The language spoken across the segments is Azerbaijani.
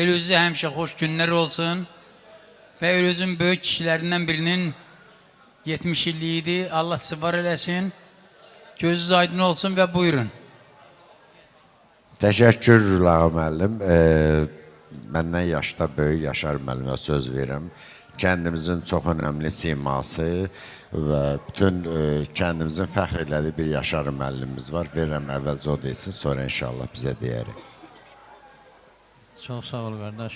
Elünüzde həmişə xoş günler olsun. Ve Elünüzün böyük kişilerinden birinin 70 illiydi. Allah sizi var eləsin. Gözünüz aydın olsun ve buyurun. Təşəkkür Lağa müəllim. Məndən yaşda böyük Yaşar müəllimə söz verirəm. Kəndimizin çox önəmli siması və bütün kəndimizin fəxr elədiyi bir Yaşar müəllimimiz var. Verirəm əvvəlcə o desin, sonra inşallah bizə deyərik. Çox sağ ol qardaş.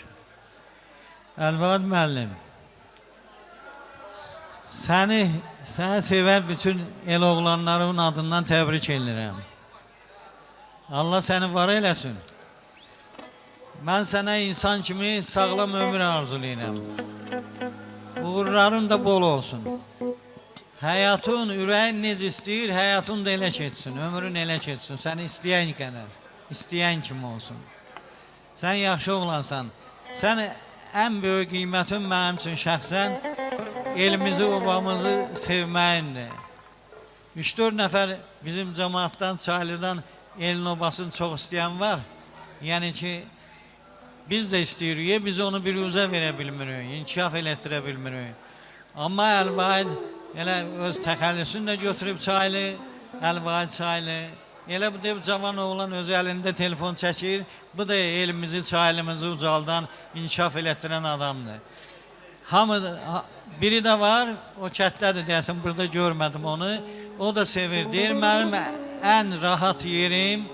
Əlvad müəllim, səni sevər bütün el oğlanlarının adından təbrik edirəm. Allah səni var eləsin. Mən sənə insan kimi sağlam ömür arzulayıram. Uğurların da bol olsun. Həyatın, ürəyin necə istəyir, həyatın da elə keçsin, ömrün elə keçsin. Səni istəyən qədər, istəyən kimi olsun. Sən yaxşı oğlansan. Sən ən böyük qiymətin mənim üçün şəxsən elimizi, obamızı sevməyindir. 3-4 nəfər bizim cəmaatdan, Çaylıdan elin obasını çox istəyən var. Yəni ki, biz də istəyirik, biz onu bir üzə verə bilmirik, inkişaf elətdirə bilmirik. Amma Əlvahid elə öz təxəllüsünü də götürüb Çaylı, Əlvahid Çaylı. Elə bu da cavan oğlan öz əlində telefon çəkir, bu da elimizi, Çaylımızı ucaldan inkişaf elətdirən adamdır. Biri də var, o kətdədir deyəsən, burada görmədim onu. O da sevir, deyir, mənim ən rahat yerim,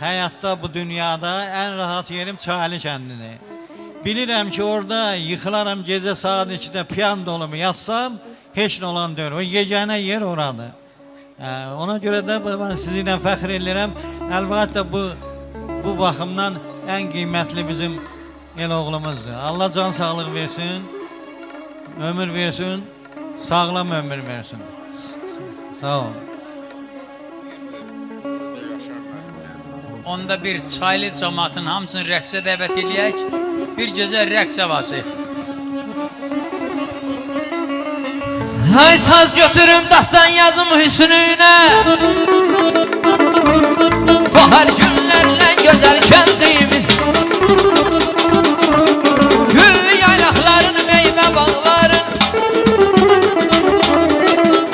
həyatda, bu dünyada ən rahat yerim Çaylı kəndini. Bilirəm ki, orada yıxılaram gecə saat 2-də piyan dolumu yatsam, heç nə olan deyir. O yeganə yer oradır. Ona görə də mən sizinlə fəxr edirəm. Əlbəttə bu baxımdan ən qiymətli bizim el oğlumuzdur. Allah can sağlıq versin, ömür versin, sağlam ömür versin. Sağ ol. Onda bir Çaylı cemaatın hamısını rəqsə dəvət eləyək. Bir gözəl rəqs havası. Hay saz götürüm dastan yazım hüsnüne, bahar günlerle güzel kendimiz, gül yaylakların meyve bağların,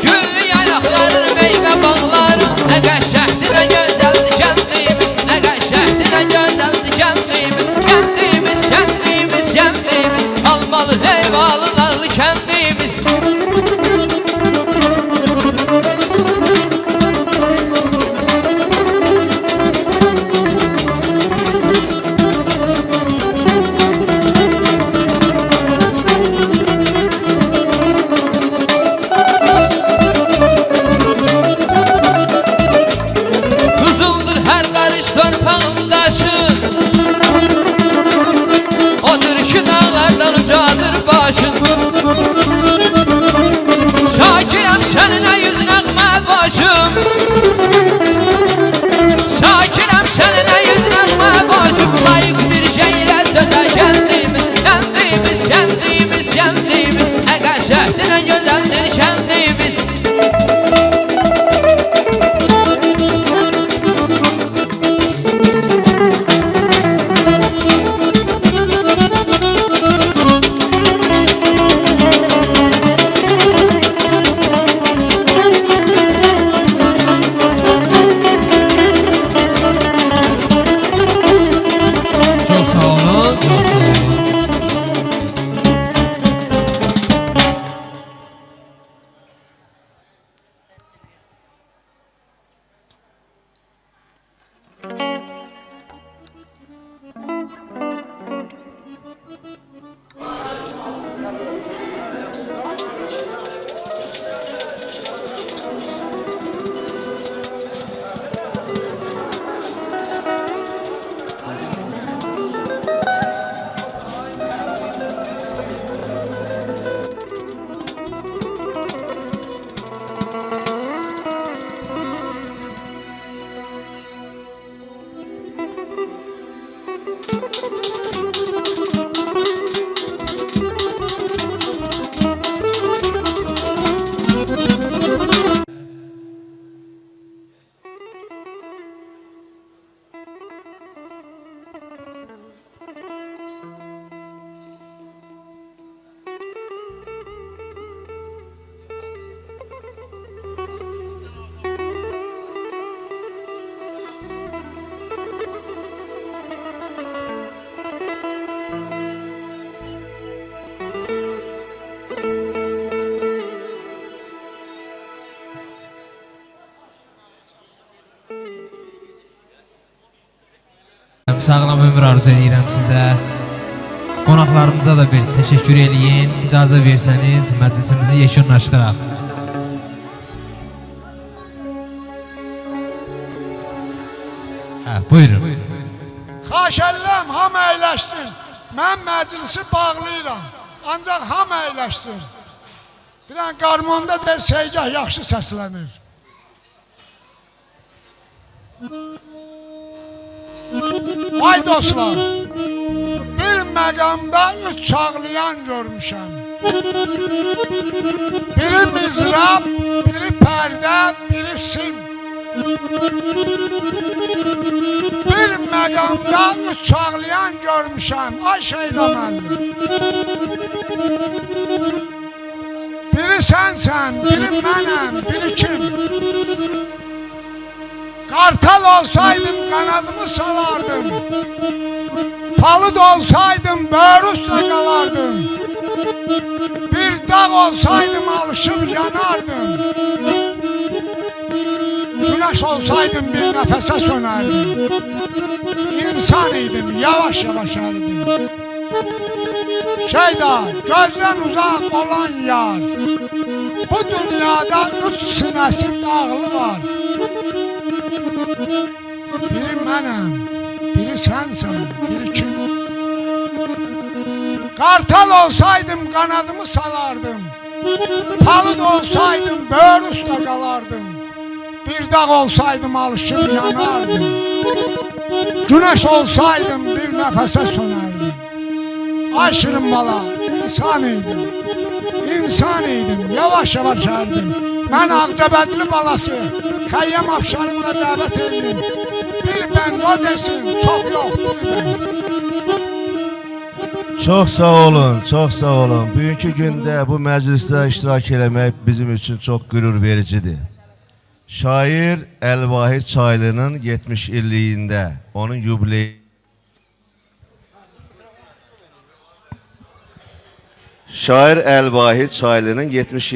gül yaylakların meyve bağların, ne qəşəngdir ne güzeldir kendimiz, ne qəşəngdir ne güzeldir kendimiz, kendimiz, kendimiz, kendimiz, almalı heyvalı narlı kendimiz. Ucadır başın, Şakirəm səninlə yüz nəğmə başım, Şakirəm səninlə yüz nəğmə başım, layiqdir şeylə sədə kəndimiz, kəndimiz, kəndimiz, kəndimiz, nə qəşəngdir, nə gözəldir kəndimiz. edirəm, sağlam ömür arzu edirəm sizə. Qonaqlarımıza da bir təşəkkür eləyin. İcazə versəniz, məclisimizi yekunlaşdıraq. Buyurun. Xahiş edirəm, hamı əyləşsin. Mən məclisi bağlayıram. Ancaq hamı əyləşsin. Bir dənə qarmonda der Seygah yaxşı səslənir. Ay dostlar, bir məqamda üç çağlayan görmüşəm. Biri mizrab, biri pərdə, biri sim. Bir məqamda üç çağlayan görmüşəm. Ay Şeyda müəllim. Biri sənsən, biri mənəm, biri kim? Kartal olsaydım kanadımı salardım. Palıd olsaydım böğür üstüne kalardım. Bir dağ olsaydım alışıp yanardım. Güneş olsaydım bir nefese sönerdim. İnsan idim, yavaş yavaş eridim. Şeyda, gözden uzak olan yar. Bu dünyada üç sinesi dağlı var. Biri mənəm, biri sənsən, biri kim? Kartal olsaydım kanadımı salardım. Palıd olsaydım böğür üstə qalardım. Bir dağ olsaydım alışıp yanardım. Güneş olsaydım bir nefese sönerdim. Ay şirin bala, insan idim. İnsan idim, yavaş yavaş erdim. Mən Ağcabədli balası, Xəyyam Afşarımla dəvət edin. Bir bənd o desin, çox yox, bir bənd. Çox sağ olun, çox sağ olun. Bugünkü gündə bu məclisdə iştirak eləmək bizim üçün çox qürur vericidir. Şair Əlvahid Çaylı'nın 70 illiyində, onun yubileyi. Şair Əlvahid Çaylı'nın 70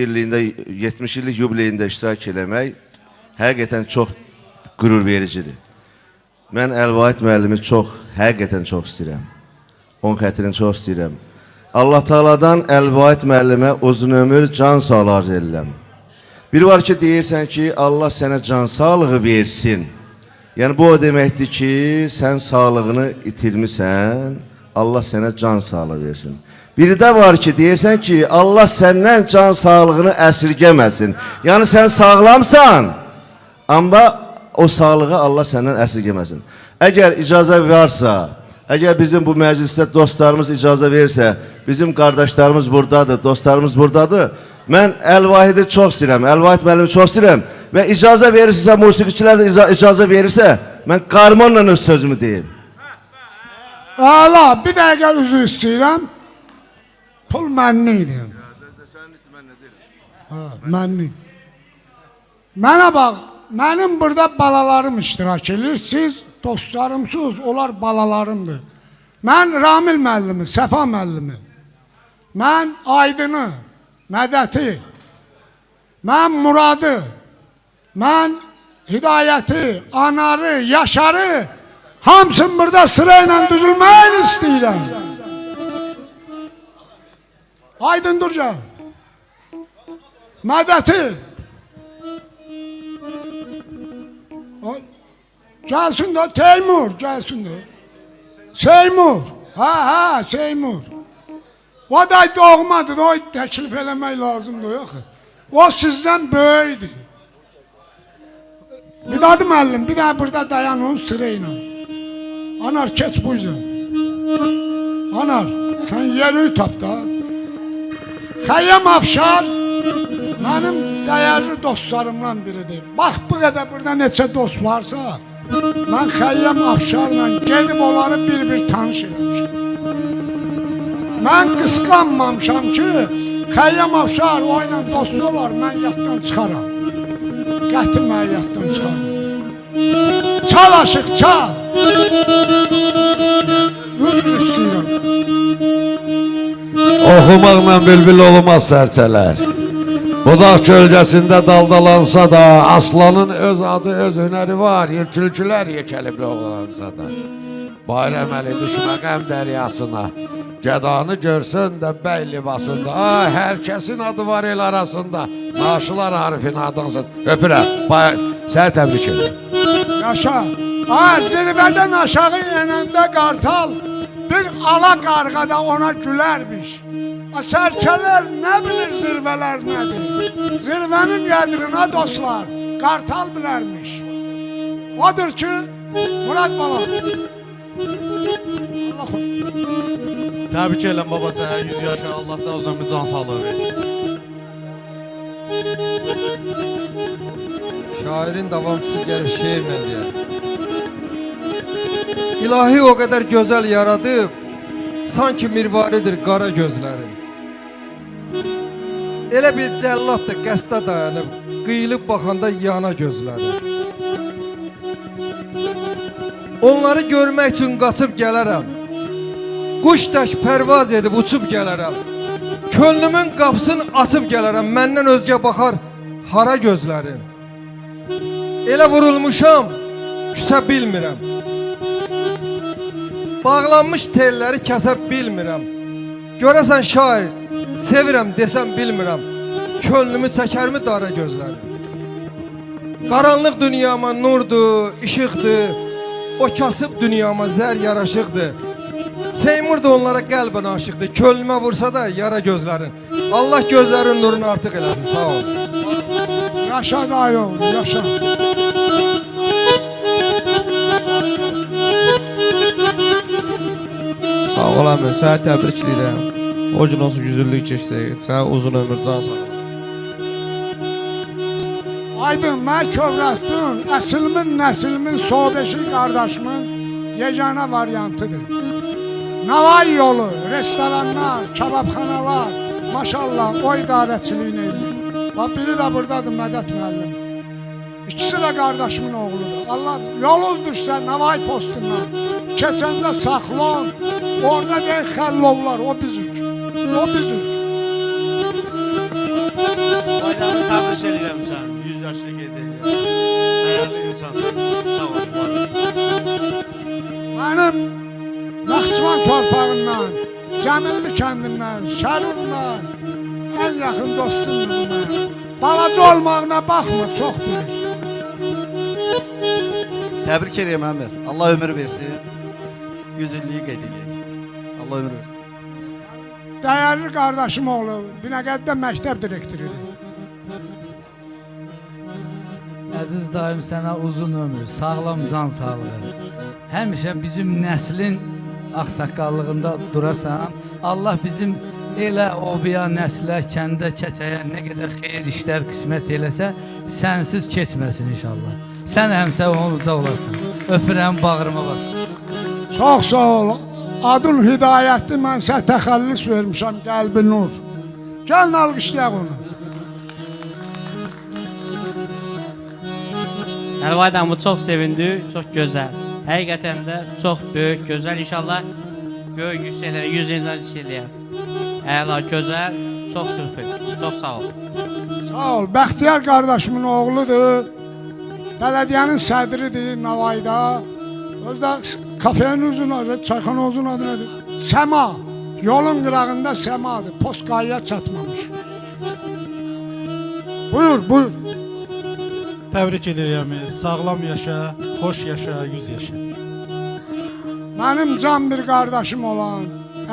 illik yubileyində iştirak eləmək həqiqətən çox qürur vericidir. Mən Əlvahid müəllimi həqiqətən çox istəyirəm. Onun xətrini çox istəyirəm. Allah Taala'dan Əlvahid müəllimə uzun ömür, can sağlığı arz edirəm. Bir var ki, deyirsən ki, Allah sənə can sağlığı versin. Yəni bu o deməkdir ki, sən sağlığını itirmisən, Allah sənə can sağlığı versin. Biri də var ki, deyirsən ki, Allah səndən can sağlığını əsirgəməsin. Yəni sən sağlamsan, amma o sağlığı Allah səndən əsirgəməsin. Əgər icazə varsa, əgər bizim bu məclisdə dostlarımız icazə verirsə, bizim qardaşlarımız buradadır, dostlarımız buradadır. Mən Əlvahidi çox istəyirəm, Əlvahid müəllimi çox istəyirəm və icazə verirsə, musiqiçilər də icazə verirsə, mən qarmonla öz sözümü deyim. Əla, bir dəqiqə üzr istəyirəm. Pul mənnidir. Mənni. Mənə bax, mənim burada balalarım iştirak edir, siz dostlarımsınız, onlar balalarımdır. Mən Ramil müəllimi, Səfa müəllimi, mən Aydını, Mədəti, mən Muradı, mən Hidayəti, Anarı, Yaşarı, hamısını burada sırayla düzülməyini istəyirəm. Aydın Durca, Mədəti, gəlsin də Teymur, gəlsin də. Seymur, ha, Seymur. O da doğmadır, o təklif eləmək lazımdır, yox. O sizdən böyüdür. Bir adı müəllim, bir də burada dayan onun sırayla. Anar, keç bu yüzden. Anar, sən yeri tap da. Xəyyam Afşar mənim dəyərli dostlarımdan biridir. Bax, bu qədər burada neçə dost varsa, mən Xəyyam Afşarla gedib onları bir-bir tanış eləmişim. Mən qısqanmamışam ki, Xəyyam Afşar o ilə dost olar, mən yaddan çıxaram. Qəti mən yaddan çıxaram. Çal aşıq, çal. Üzr istəyirəm. Oxumaqla bülbül olmaz sərçələr. Budaq gölgəsində daldalansa da, aslanın öz adı, öz hünəri var. Tülkülər yekəlibli oğlansa da. Bayram Əli düşmə qəm dəryasına. Gədanı görsün də bəy libasında. Ay, hər kəsin adı var el arasında. Naşılar harfin adansız. Öpürəm. Səni təbrik edirəm. Yaşa. Zirvədən aşağı yenəndə qartal bir ala qarğada ona gülərmiş. Sərçələr nə bilir zirvələr nədir? Zirvənin yədrinə dostlar qartal bilərmiş. Odur ki, Murad bala. Allah xoş. Təbrik edirəm baba sənə 100 yaşa. Allah sənə uzun bir can sağlığı versin. Şairin davamçısı gəlir şeirlə deyər. İlahi o qədər gözəl yaradıb, sanki mirvaridir qara gözlərin. Elə bir cəllat da qəsdə dayanıb, qıyılıb baxanda yana gözlərin. Onları görmək üçün qaçıb gələrəm. Quş tək pərvaz edib uçub gələrəm. Könlümün qapısını açıb gələrəm. Məndən özgə baxar hara gözlərin. Elə vurulmuşam, küsə bilmirəm. Bağlanmış telləri kəsə bilmirəm. Görəsən şair, sevirəm desəm bilmirəm. Könlümü çəkərmi dara gözlərim. Qaranlıq dünyama nurdur, işıqdır. O kasıb dünyama zər yaraşıqdır. Seymur da onlara qəlbən aşıqdır. Könlümə vursa da yara gözlərin. Allah gözlərin nurunu artıq eləsin, sağ ol. Yaşa dayı oğlu, yaşa. Sağ ol əmi, səni təbrik edirəm. O gün olsun 100 illik keçdi. Sənə uzun ömür, can sağlığı. Aydın, mən kövrətdim, əsilimin, nəsilimin, soğbeşi qardaşımın yeganə variantıdır. Navay yolu, restoranlar, kebabxanalar, maşallah o idarəçiliyin edir. Bax, biri də buradadır Mədət müəllim. İkisi də qardaşımın oğludur. Allah yoluz düşsə Navay postundan. Keçəndə Saxlon, orada deyil Xəllovlar, o bizük. O bizük. Bayramı təbrik edirəm sən. 100 yaşına gedəcək. Dəyərli insansın. Sağ ol. Mənim Naxçıvan torpağından, Cəmilli kəndindən, Şərurla ən yaxın dostumdur mənə. Balaca olmağına baxma, çox bilir. Təbrik edirəm əmi. Allah ömür versin. 100 illiyi qeyd edək. Allah ömür versin. Dəyərli qardaşım oğlu, Binəqədidə məktəb direktoridir. Əziz daim sənə uzun ömür, sağlam can sağlığı. Həmişə bizim nəslin ağsaqqallığında durasan. Allah bizim elə obaya, nəslə, kəndə, kətəyə nə qədər xeyir işlər qismət eləsə, sənsiz keçməsin inşallah. Sən həmsə olacaq olasın. Öpürəm, bağrıma basın. Çox sağ ol. Adın Hidayətli, mən sənə təxəllüs vermişəm, qəlbi nur. Gəlin alqışlayaq onu. Əlvaydan bu çox sevindik, çox gözəl. Həqiqətən də çox böyük, gözəl. İnşallah böyük yüksəklərə 100 ildən yüksələyər. Əla, gözəl, çox sürpriz. Çox sağ ol. Sağ ol. Bəxtiyar qardaşımın oğludur. Bələdiyyənin sədridir Navayda. Özdə kafenin uzun adı, çayxana uzun adı nədir? Səma. Yolun qırağında səmadır. Poskayya çatmamış. Buyur, buyur. Təbrik edirəm. Sağlam yaşa, xoş yaşa, 100 yaşa. Mənim can bir qardaşım olan,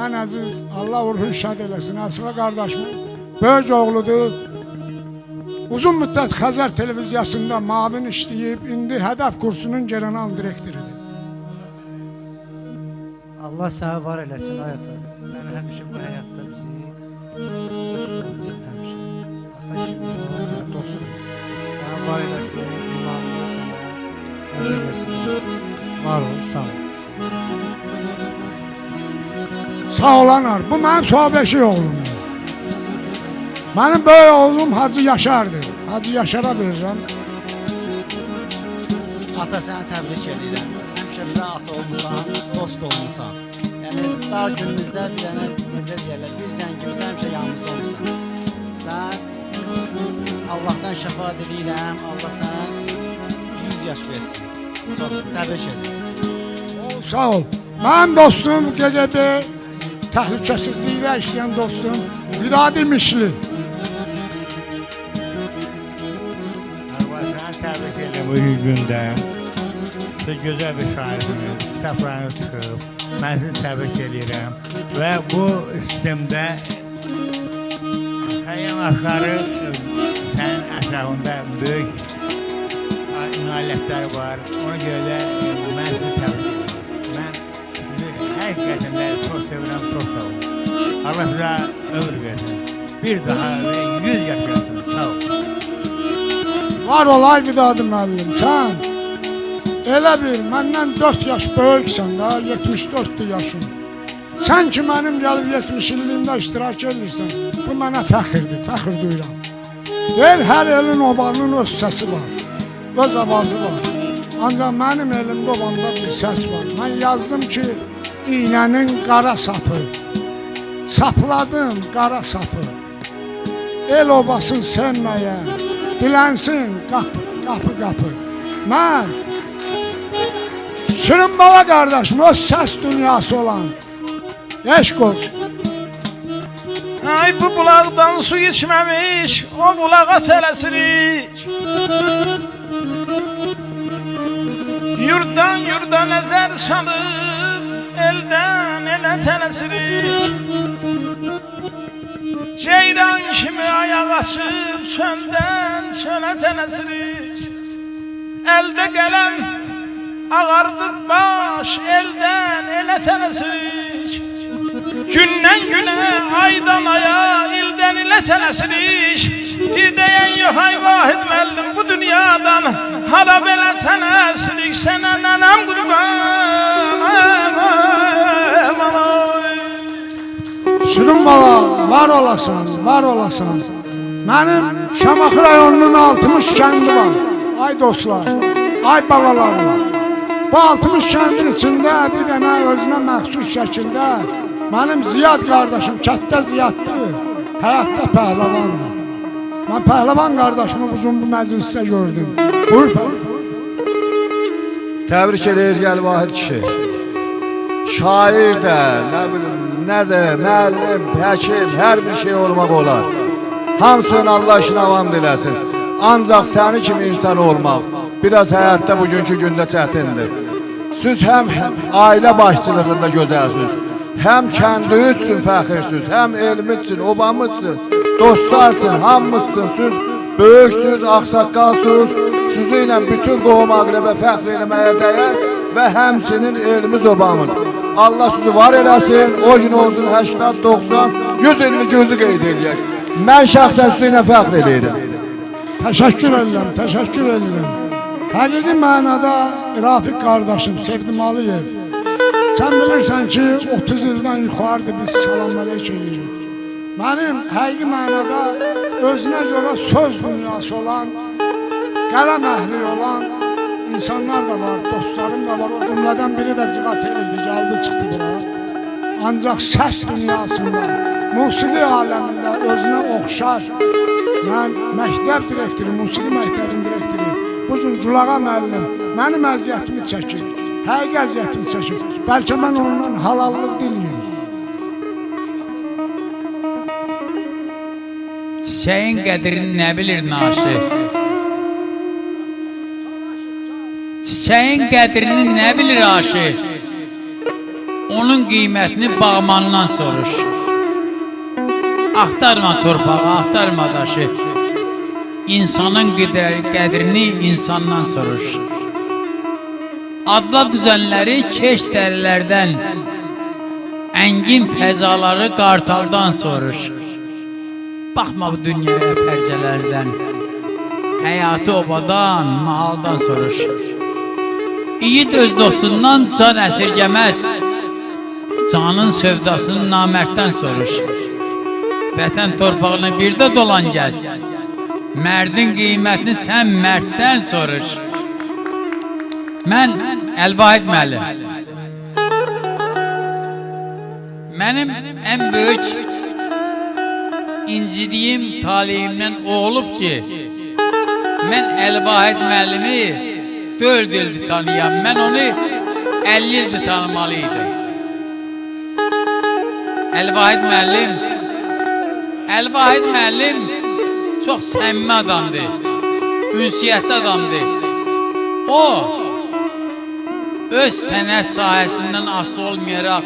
ən əziz, Allah ruhunu şad eləsin, Əsra qardaşım böyük oğludur. Uzun müddət Xəzər televiziyasında mavin işləyib, indi hədəf kursunun general direktoridir. Allah sənə var eləsin həyatda. Sən həmişə bu həyatda bizi dostumuzun həmişə. Ata kimi dostumuz. Sənə var eləsin, imanlı sənə əmr eləsin. Var ol, sağ ol. Sağ olanar, bu mənim soğbeşik oğlumdur. Mənim böyük oğlum Hacı Yaşardır. Hacı Yaşara verirəm. Ata sənə təbrik edirəm. Həmişə bizə ata olmusan, dost olmusan. Yəni dar günümüzdə bir dənə necə deyirlər, bilirsən ki, biz həmişə yanımızda olmusan. Sən Allahdan şəfaət edirəm, Allah sənə 100 yaş versin. Çox təbrik edirəm. Sağ ol. Mənim dostum QQB təhlükəsizliklə işləyən dostum Viradi Mişli. Səni təbrik edirəm bu gündə. Siz gözəl bir şairsiniz, kitablarınız çıxıb. Mən sizi təbrik edirəm. Və bu sistemdə Xəyyam Afşarı sənin ətrafında böyük nailiyyətləri var. Ona görə də mən sizi təbrik edirəm. Mən sizi həqiqətən də çox sevirəm, çox sağ olun. Allah sizə ömür versin. Bir daha və 100 yaşayasınız. Sağ olun. Var olay Vidadi müəllim, sən elə bir məndən 4 yaş böyüksən da, 74'dür yaşın. Sən ki mənim gəlib 70 illiyimdə iştirak edirsən, bu mənə fəxirdir, fəxir duyuram. Deyir, hər elin obanın öz səsi var, öz avazı var. Ancaq mənim elimdə obanda bir səs var. Mən yazdım ki, iğnənin qara sapı, sapladım qara sapı, el obasın sönməyə, dilənsin qapı, qapı, qapı. Mən Şirin bala qardaşım, öz səs dünyası olan eşq olsun. Ay bu bulaqdan su içməmiş, o bulağa tələsirik. Yurdan yurda nəzər salıb, eldən elə tələsirik. Ceyran kimi ayaq açıb, çöldən çölə tələsirik. Əldə qələm, ağardı baş, eldən elə tələsirik. Gündən günə, aydan aya, ildən ilə tələsirik. Bir deyən yox ay Vahid müəllim, bu dünyadan hara belə tələsirik. Sənə nənəm qurban, Şirin bala, var olasan, var olasan. Mənim Şamaxı rayonunun 60 kəndi var. Ay dostlar, ay balalarım. Bu 60 kəndin içində bir dənə özünə məxsus şəkildə mənim Ziyad qardaşım, kətdə Ziyaddır, həyatda pəhləvandır. Mən pəhləvan qardaşımı bugün bu məclisdə gördüm. Buyur pəhləvan. Təbrik ederiz gəl Vahid kişi. Şair də, nə bilim, nə də, müəllim, həkim, hər bir şey olmaq olar. Hamısının Allah işin avam diləsin. Ancaq səni kimi insan olmaq biraz həyatda bugünkü gündə çətindir. Siz həm ailə başçılığında gözəlsiniz, həm kəndi üçün fəxirsiniz, həm elmi üçün, obamız üçün, dostlar üçün, hamımızsınız. Siz böyüksünüz, ağsaqqalsınız, sizi ilə bütün qohum əqrəbə fəxr eləməyə dəyər və həmçinin elimiz obamız. Allah sizi var eləsin, o gün olsun 80, 90, 100 illik gözü qeyd eləyək. Mən şəxsən sizi ilə fəxr eləyirəm. Təşəkkür edirəm, təşəkkür edirəm. Həqiqi mənada Rafiq qardaşım, Sevdim Aliyev. Sən bilirsən ki, 30 ildən yuxarıdır biz salam əleyk edirik. Mənim həqiqi mənada özünə görə söz dünyası olan, qələm əhli olan insanlar da var, dostlarım da var. O cümlədən biri də Ciqat eliydi, gəldi çıxdı bura. Ancaq səs dünyasında, musiqi aləmində özünə oxşar. Mən məktəb direktoru, musiqi məktəbinin direktoru, bugün Culağa müəllim mənim əziyyətimi çəkir, həqiqi əziyyətimi çəkir. Bəlkə mən ondan halallıq diliyim. Çiçəyin qədrini nə bilir naşi? Çiçəyin qədrini nə bilir aşi? Onun qiymətini bağmandan soruş. Axtarma torpağı, axtarma daşı. İnsanın qədrini insandan soruş. Adla düzənləri keş dərilərdən, əngin fəzaları qartaldan soruş. Baxma bu dünyaya pərcələrdən, həyatı obadan, mahaldan soruş. İyid öz dostundan can əsirgəməz, canın sövdasını namərddən soruş. Vətən torpağını bir də dolan gəz, mərdin qiymətini sən mərddən soruş. Mən Əlvahid müəllim. Mənim ən böyük incidiyim taleyimdən o olub ki, mən Əlvahid müəllimi 4 ildir tanıyam. Mən onu 50 ildir tanımalıydı. Əlvahid müəllim çox səmimi adamdı, ünsiyyətli adamdı. O, öz sənət sahəsindən asılı olmayaraq,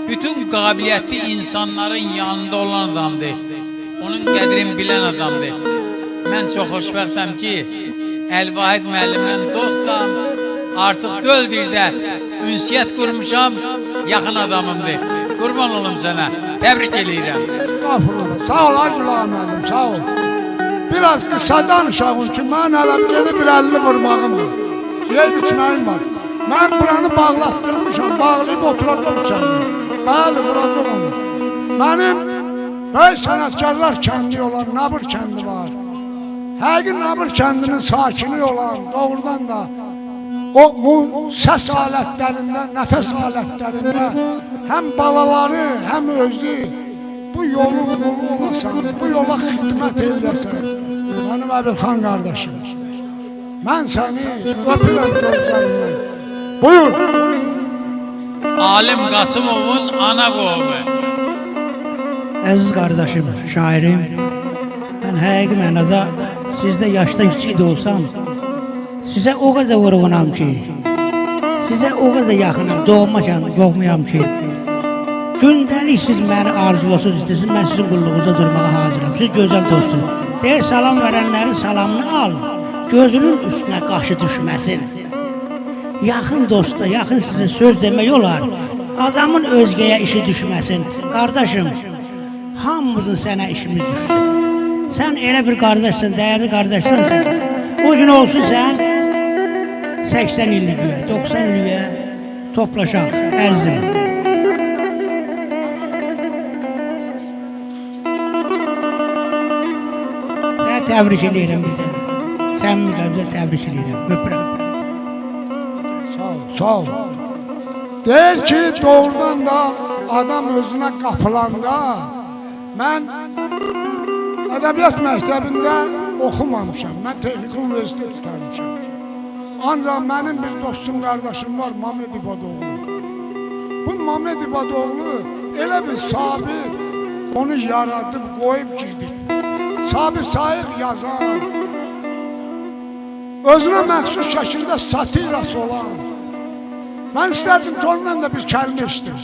bütün qabiliyyətli insanların yanında olan adamdı. Onun qədrini bilən adamdı. Mən çox xoşbəxtəm ki, Əlvahid müəllimlə dostam. Artıq 4 ildə ünsiyyət qurmuşam, yaxın adamımdır. Qurban olum sənə, təbrik eləyirəm. Estağfurullah, sağ ol Hacılağa müəllim, sağ ol. Biraz qısa danışağım ki, mən hələ gedib bir 50 vurmağım var. Yer biçməyim var. Mən buranı bağlatdırmışam, bağlayıb oturacam içəndə. Bəli, vuracam onu. Mənim böyük sənətkarlar kəndi olan Nabır kəndi var. Həqiqi Nabır kəndinin sakini olan, doğrudan da o səs alətlərindən, nəfəs alətlərində həm balaları, həm özü bu yolu olasan, bu yola xidmət edəsən. Mənim Əbilxan qardaşım, mən səni öpürəm gözlərindən. Buyur. Alim Qasımovun ana qohumu. Əziz qardaşım, şairim, mən həqiqi mənada sizdə yaşda kiçik də olsam, sizə o qədər vurğunam ki, sizə o qədər yaxınam, doğmayam ki, gündəlik siz məni arzulasız istəsiniz, mən sizin qulluğunuzda durmağa hazıram. Siz gözəl dostum. Deyir, salam verənlərin salamını al, gözünün üstünə qaşı düşməsin. Yaxın dosta, yaxın sizə söz demək olar, adamın özgəyə işi düşməsin. Qardaşım, hamımızın sənə işimiz düşsün. Sən elə bir qardaşsın, dəyərli qardaşsın. O gün olsun sən 80 illiyə, 90 illiyə toplaşaq, ərzim. Səni təbrik edirəm bir də. Səmimi qəlblə təbrik edirəm, öpürəm. Sağ ol. Deyir ki, doğrudan da adam özünə qapılanda, mən ədəbiyyat məktəbində oxumamışam, mən texnik universitet tutarmışam. Ancaq mənim bir dostum, qardaşım var, Mamed İbadoğlu. Bu Mamed İbadoğlu elə bir Sabir onu yaradıb, qoyub gidib. Sabir Sayıq yazan, özünə məxsus şəkildə satirası olan. Mən istərdim ki, ondan da bir kəlmə işdir.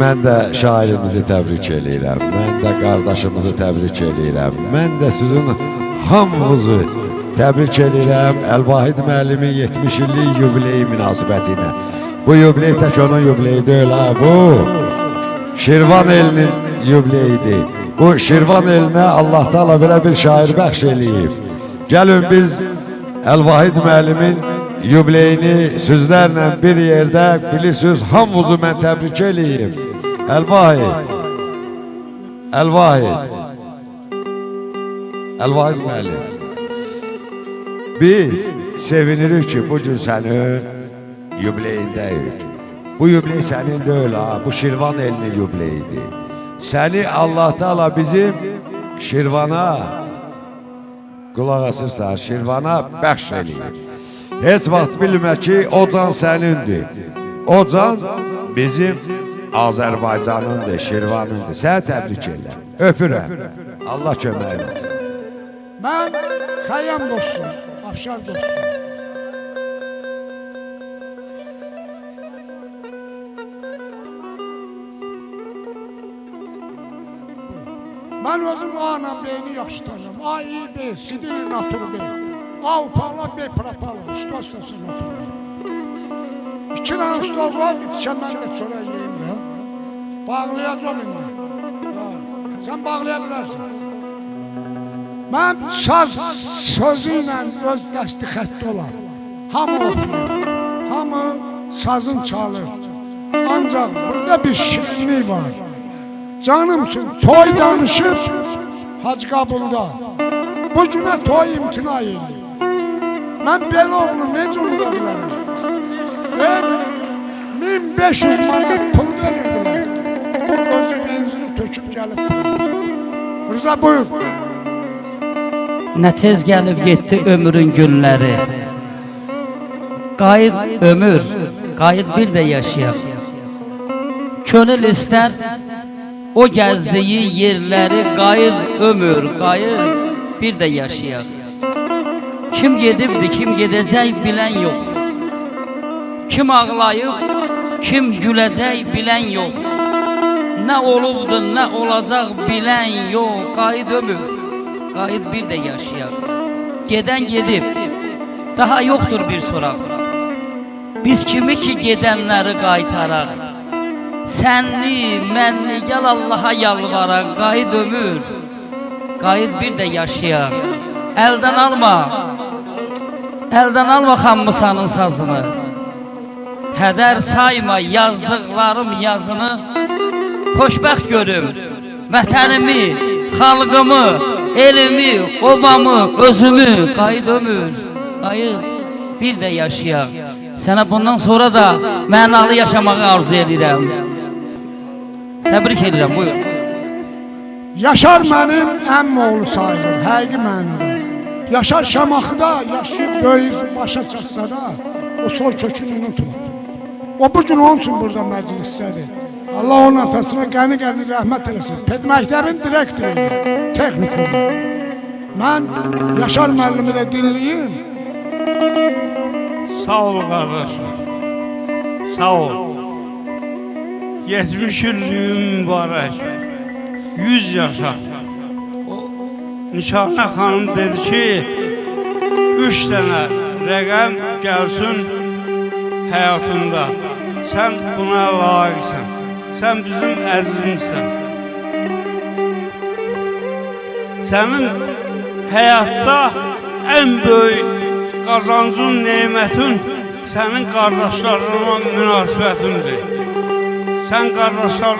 Mən də şairimizi təbrik eləyirəm. Mən də qardaşımızı təbrik eləyirəm. Mən də sizin hamınızı təbrik eləyirəm. Əlvahid müəllimin 70 illik yubileyi münasibətinə. Bu yubiley tək onun yubileyi deyil ha. Bu Şirvan elinin yubileyidir. Bu Şirvan elinə Allah Taala belə bir şair bəxş eləyib. Gəlin biz Əlvahid müəllimin yubileyini sizlərlə bir yerdə bilirsiniz, hamınızı mən təbrik eləyim. Əlvahid müəllim. Biz sevinirik ki, bu gün sənin yubileyindəyik. Bu yubiley sənin deyil ha, bu Şirvan elinin yubileyidir. Səni Allah Taala bizim Şirvana, qulaq asırsan, Şirvana bəxş eləyir. Heç vaxt bilmə ki, o can sənindir. O can bizim Azərbaycanındır, Şirvanındır. Səni təbrik edirəm. Öpürəm. Allah köməyin olsun. Mən Xəyyam dostum, Afşar dostum. Mən özüm anam beyni yaxşı tanırım. A.İ.B, Sidil Natır bey. Avpala bey Prapala, ustaz səsini oturur. 2 dənə ustaz var, itkən mən də çörək yiyim də. Bağlayacam indi. Sən bağlaya bilərsin. Mən saz sözü ilə öz dəsti xətti olan. Hamı oxuyur, hamı sazın çalır. Ancaq burada bir şirinlik var. Canım üçün toy danışır Hacı Qabulda. Bu günə toy imtina edir. Mən belə oğlu necə unuda bilərəm? 1500 manat pul verirdilər. Bu özü benzini töküb gəlib. Rıza buyur. Nə tez gəlib getdi ömrün günləri. qayıt ömür, qayıt bir də yaşayaq. Könül istər o gəzdiyi yerləri, qayıt ömür, qayıt bir də yaşayaq. Kim gedibdi, kim gedəcək bilən yox. Kim ağlayıb, kim güləcək bilən yox. Nə olubdu, nə olacaq bilən yox. Qayıt ömür, qayıt bir də yaşayaq. Gedən gedib, daha yoxdur bir soraq. Biz kimi ki gedənləri qaytaraq. Sənli, mənli, gəl Allaha yalvaraq. Qayıt ömür, qayıt bir də yaşayaq. Əldən alma, əldən alma Xammusanın sazını. Hədər sayma yazdıqlarım yazını. Xoşbəxt görüm vətənimi, xalqımı, elimi, obamı, özümü. Qayıt ömür, qayıt bir də yaşayaq. Sənə bundan sonra da mənalı yaşamağı arzu edirəm. Təbrik edirəm, buyur. Yaşar mənim əmmoğlu sayılır, həqiqi mənada. Yaşar Şamaxıda yaşayıb böyük başa çatsa da o soy kökünü unutma. O bu gün onun üçün burada məclisdədir. Allah onun atasına qəni-qəni rəhmət eləsin. Ped məktəbin direktoru, texnikumu. Mən Yaşar müəllimi də dinləyim. Sağ ol qardaşım. Sağ ol. 70 illiyin mübarək. 100 yaşa. Nişanə xanım dedi ki, 3 dənə rəqəm gəlsin həyatında. Sən buna layiqsən. Sən bizim əzizimizsən. Sənin həyatda ən böyük qazancın, nemətin sənin qardaşlarına münasibətindir. Sən qardaşlar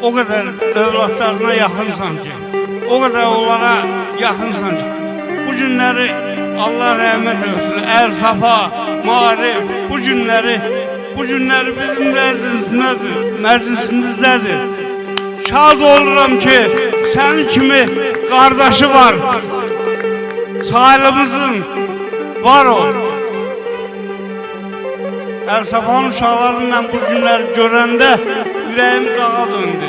o qədər övladlarına yaxınsan ki, o qədər onlara yaxınsan ki, bu günləri Allah rəhmət etsin, Ər-Safa, Marif, bu günləri bizim məclisimizdədir. Şad oluram ki, sənin kimi qardaşı var, sahibimizin var o. Ər-Safanın uşaqlarını bu günləri görəndə ürəyim qağa döndü.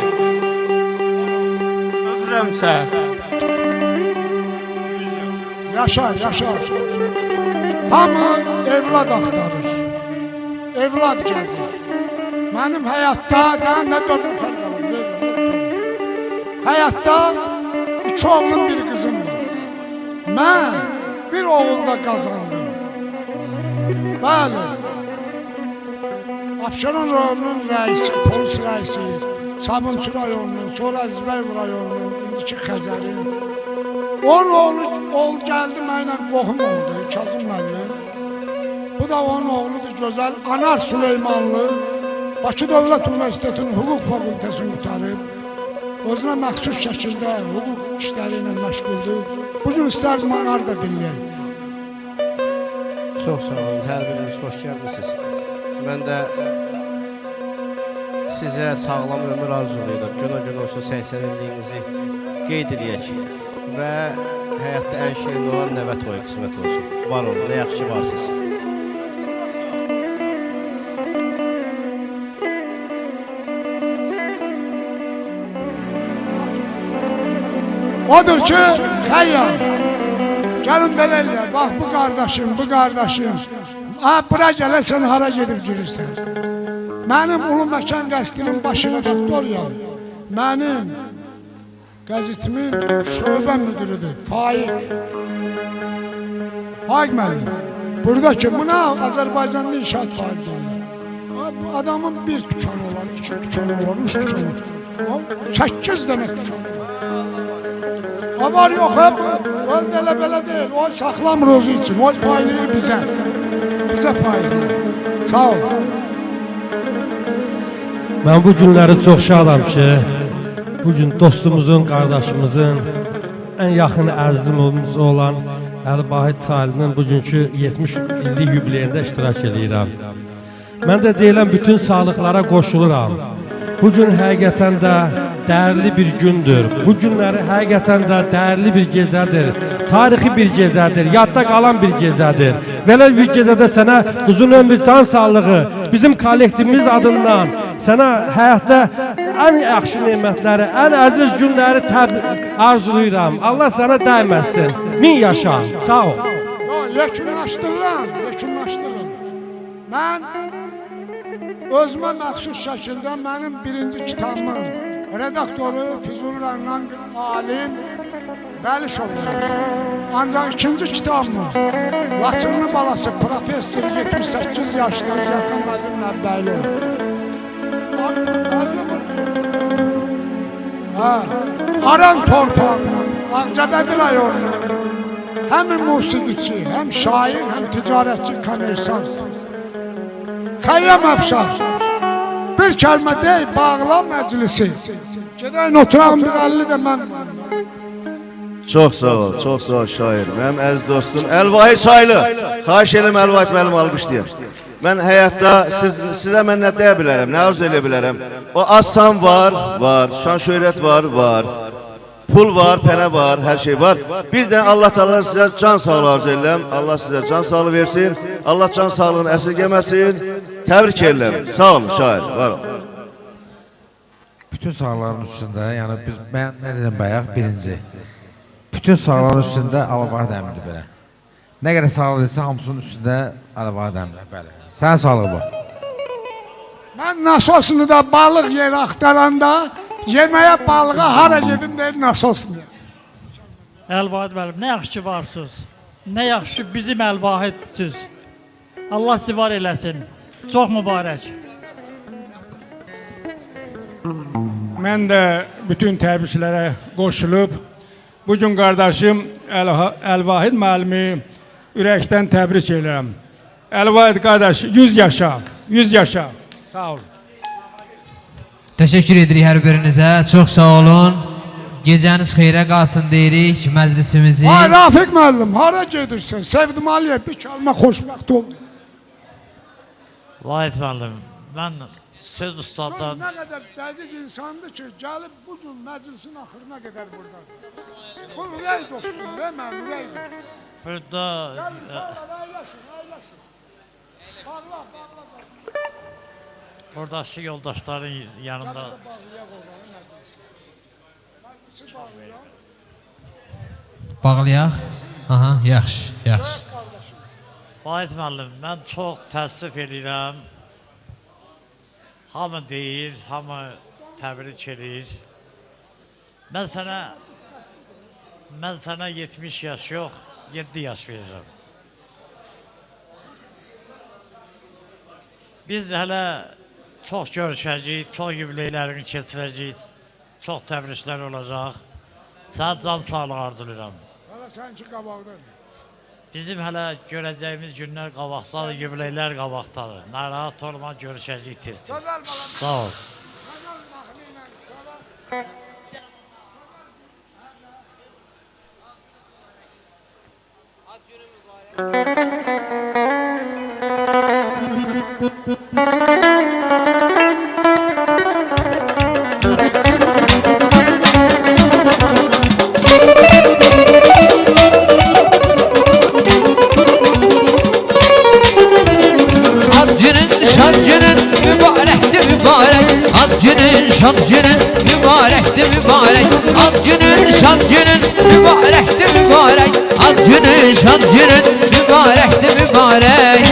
Ötürəm sən. Yaşar. Hamı evlad axtarır. Evlad gəzir. Mənim həyatda, nə dörmün fərqalım, həyatda 2 oğlum, 1 qızım var. Mən bir oğulda qazandım. Bəli. Abşeron rayonunun rəisi, polis rəisi, Sabunçu rayonunun, sonra Əzbəyev rayonunun, indiki Xəzərin. Onun oğlu gəldi, mənlə qohum oldu, Kazım müəllim. Bu da onun oğludur, gözəl Anar Süleymanlı. Bakı Dövlət Universitetinin hüquq fakültəsini qutarıb. Özünə məxsus şəkildə hüquq işləri ilə məşğuldur. Bugün istərdim Anar da dinləyək. Çox sağ olun, hər biriniz xoş gəlmişsiniz. Mən də sizə sağlam ömür arzulayıram. Gün olsun 80 illiyinizi qeyd edək və həyatda ən şirin olan nəvə toyu qismət olsun. Var olun, nə yaxşı varsınız. Odur ki, xəyyam, gəlin belə eləyək, bax bu qardaşım. Bura gələsən, hara gedib gülürsən. Mənim Ulu Məkan qəzdinin başı redaktoruyam. Mənim qəzetimin şöbə müdürüdür, Faiq. Faiq müəllim. Buradakı, buna Azərbaycanlı inşaat faiqlərdir. Bu adamın 1 dükkanı var, 2 dükkanı var, 3 dükkanı var. 8 dənə dükkanı var. Var yox, öz belə deyil, o saxlamır özü üçün, o paylayır bizə paylayır. Sağ ol. Mən bu günləri çox şadam ki, bugün dostumuzun, qardaşımızın, ən yaxın əzizimiz olan Əli Vahid Salihinin bugünkü 70 illik yubileyində iştirak edirəm. Mən də deyiləm, bütün sağlıqlara qoşuluram. bu gün həqiqətən də dəyərli bir gündür. Bu günləri həqiqətən də dəyərli bir gecədir. Tarixi bir gecədir, yadda qalan bir gecədir. Belə bir gecədə sənə uzun ömür, can sağlığı, bizim kollektivimiz adından sənə həyatda ən yaxşı nemətləri, ən əziz günləri arzulayıram. Allah sənə dəyməsin. Min yaşa, sağ ol. Yekunlaşdırıram. Mən özümə məxsus şəkildə mənim birinci kitabımın redaktoru Füzuli rayonundan alim Vəli Şovçudur. Ancaq ikinci kitabımı Laçınlı balası professor 78 yaşında Ziyatan Vəzir Nəbbəyli Aran torpağından, Ağcabədi rayonundan həm musiqiçi, həm şair, həm ticarətçi, kommersant Xəyyam Əfşar bir kəlmə deyil, bağla məclisi. Gedəyin oturağım bir 50 də mən. Çox sağ ol şair. Mənim əziz dostum Əlvahid Çaylı. Xahiş edirəm Əlvahid müəllim alqışlayın. Mən həyatda sizə mən nə deyə bilərəm, nə arzu edə bilərəm? O azsan var, şan şöhrət var. Pul var, pənə var, hər şey var. Bir də Allah Teala sizə can sağlığı arzu edirəm. Allah sizə can sağlığı versin. Allah can sağlığını əsirgəməsin. Təbrik edirəm. Sağ olun şair. Var olun. Bütün sağların üstündə, yəni mən nə dedim bayaq, birinci. Bütün sağların üstündə Əlvahid əmlidir belə. Nə qədər sağlıq desə, hamısının üstündə Əlvahid əmlidir, bəli. Sənin sağlığı bu. Mən nasosunu da balıq yeri axtaranda, yeməyə balığa hara gedim deyir nasosunu. Əlvahid müəllim, nə yaxşı ki varsınız. Nə yaxşı ki bizim Əlvahidsiniz. Allah sizi var eləsin. Çox mübarək. Mən də bütün təbriklərə qoşulub, bugün qardaşım Əlvahid müəllimi ürəkdən təbrik edirəm. Əlvahid qardaş, 100 yaşa. Sağ olun. Təşəkkür edirik hər birinizə. Çox sağ olun. Gecəniz xeyrə qalsın deyirik məclisimizi. Ay Rafiq müəllim, hara gedirsən? Sevdim Aliyə bir kəlmə xoşbəxt oldu. Vahid müəllim, mən söz ustaddan... Nə qədər dəqiq insandır ki, gəlib bugün məclisin axırına qədər buradadır. Bu ürək dostum, mən ürək dostum. Burada... Gəlin sağlar, əyləşin. Bağla. Buradakı yoldaşların yanında... Bağlayaq. Aha, yaxşı. Vahid müəllim, mən çox təəssüf edirəm. Hamı deyir, hamı təbrik edir. Mən sənə 70 yaş yox, 7 yaş verirəm. Biz hələ çox görüşəcəyik, çox yubileylərini keçirəcəyik, çox təbriklər olacaq. Sənə can sağlığı arzulayıram. Hələ sənki qabaqdadır. Bizim hələ görəcəyimiz günlər qabaqdadır, yubileylər qabaqdadır. Narahat olma, görüşəcəyik tez-tez. Sağ ol. Şad günün mübarekti mübarek. Ad günün şad günün mübarekti mübarek. Ad günün şad günün mübarekti mübarek.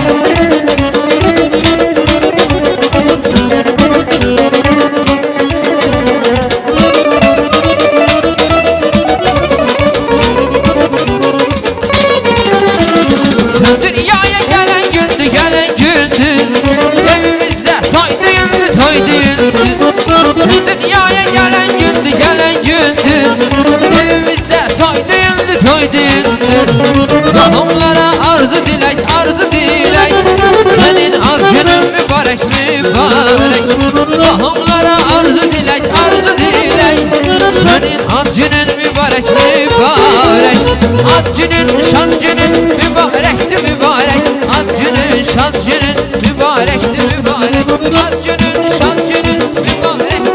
Sen dünyaya gelen gündü, gelen gündü. Evimizde toydu yündü, toydu yündü. Sen dünyaya gelen gündü, gelen gündü. Evimizde toydu yündü, toydu yündü. Hanımlara arzu dilek, arzu dilek. Senin ad günün mübarek, mübarek. Hanımlara arzu dilek, arzu dilek. Senin ad günün mübarek, mübarek. Ad günün, şan günün mübarekti mübarek. Ad günün, şan günün mübarekti mübarek. Ad günün, şan günün mübarek.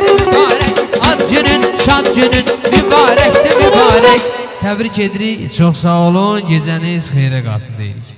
günün mübarəkdir, mübarək. Təbrik edirik, çox sağ olun, gecəniz xeyrə qalsın deyirik.